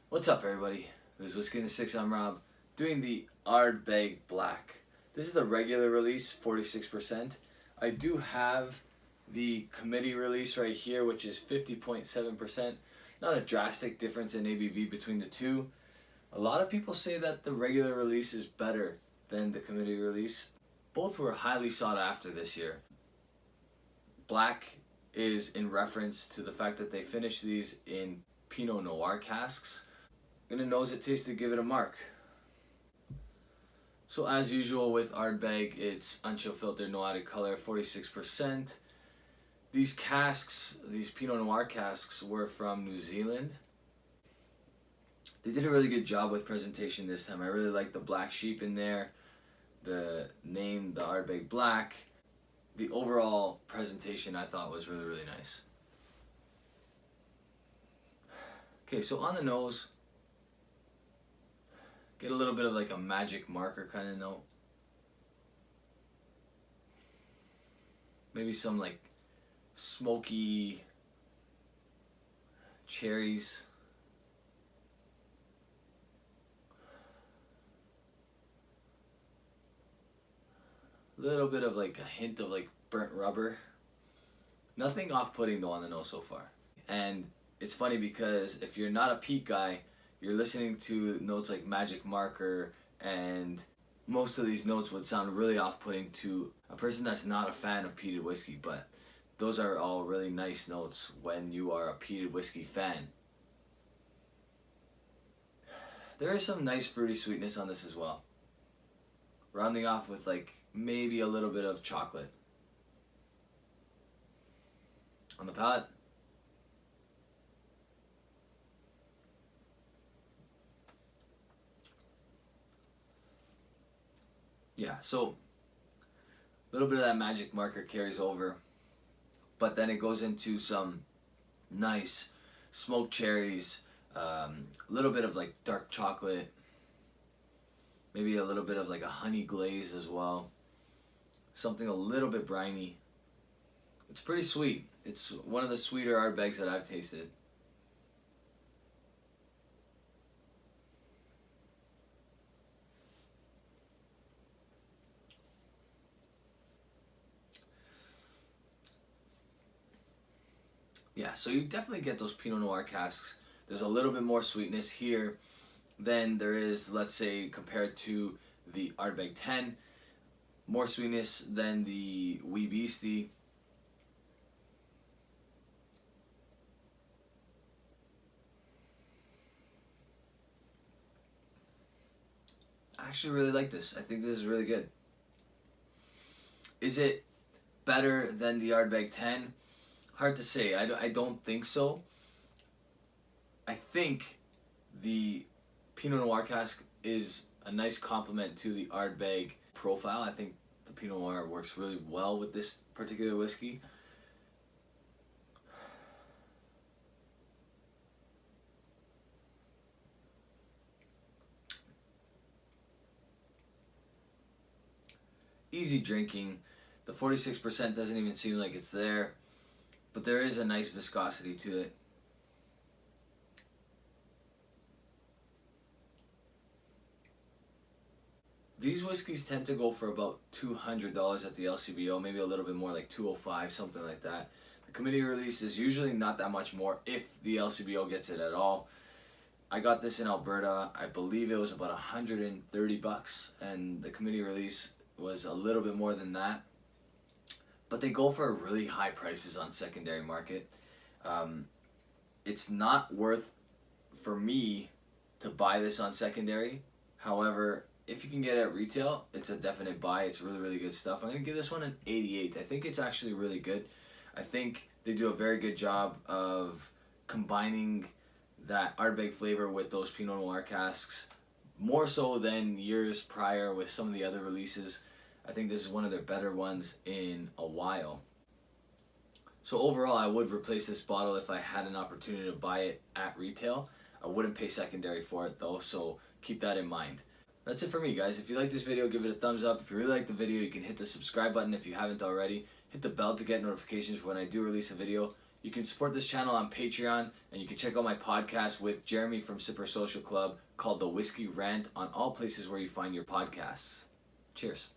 What's up, everybody? This is Whisky in the 6. I'm Rob, doing the Ardbeg Blaaack. This is the regular release, 46%. I do have the committee release right here, which is 50.7%. Not a drastic difference in ABV between the two. A lot of people say that the regular release is better than the committee release. Both were highly sought after this year. Black is in reference to the fact that they finished these in Pinot Noir casks. I'm gonna nose it, taste it, give it a mark. So as usual with Ardbeg, it's unchill filtered, no added color, 46%. These casks, these Pinot Noir casks, were from New Zealand. They did a really good job with presentation this time. I really like the black sheep in there, the name, the Ardbeg Blaaack. The overall presentation I thought was really, really nice. Okay, so on the nose, get a little bit of like a magic marker kind of note. Maybe some like smoky cherries. A little bit of like a hint of like burnt rubber. Nothing off-putting though on the nose so far. And it's funny because if you're not a peat guy, you're listening to notes like magic marker, and most of these notes would sound really off-putting to a person that's not a fan of peated whiskey, but those are all really nice notes when you are a peated whiskey fan. There is some nice fruity sweetness on this as well. Rounding off with like maybe a little bit of chocolate. On the palate, yeah, so a little bit of that magic marker carries over, but then it goes into some nice smoked cherries, a little bit of like dark chocolate, maybe a little bit of like a honey glaze as well, something a little bit briny. It's pretty sweet. It's one of the sweeter Ardbegs that I've tasted. Yeah, so you definitely get those Pinot Noir casks. There's a little bit more sweetness here than there is, let's say, compared to the Ardbeg 10. More sweetness than the Viscosity. I actually really like this. I think this is really good. Is it better than the Ardbeg 10? Hard to say. I don't think so. I think the Pinot Noir cask is a nice complement to the Ardbeg profile. I think the Pinot Noir works really well with this particular whiskey. Easy drinking. The 46% doesn't even seem like it's there, but there is a nice viscosity to it. These whiskeys tend to go for about $200 at the LCBO, maybe a little bit more, like $205, something like that. The committee release is usually not that much more if the LCBO gets it at all. I got this in Alberta. I believe it was about 130 bucks, and the committee release was a little bit more than that. But they go for really high prices on secondary market. It's not worth for me to buy this on secondary. However, if you can get it at retail, it's a definite buy. It's really, really good stuff. I'm going to give this one an 88. I think it's actually really good. I think they do a very good job of combining that Ardbeg flavor with those Pinot Noir casks, more so than years prior with some of the other releases. I think this is one of their better ones in a while. So overall, I would replace this bottle if I had an opportunity to buy it at retail. I wouldn't pay secondary for it though, so keep that in mind. That's it for me, guys. If you like this video, give it a thumbs up. If you really like the video, you can hit the subscribe button if you haven't already. Hit the bell to get notifications when I do release a video. You can support this channel on Patreon, and you can check out my podcast with Jeremy from Sipper Social Club called The Whisky Rant on all places where you find your podcasts. Cheers.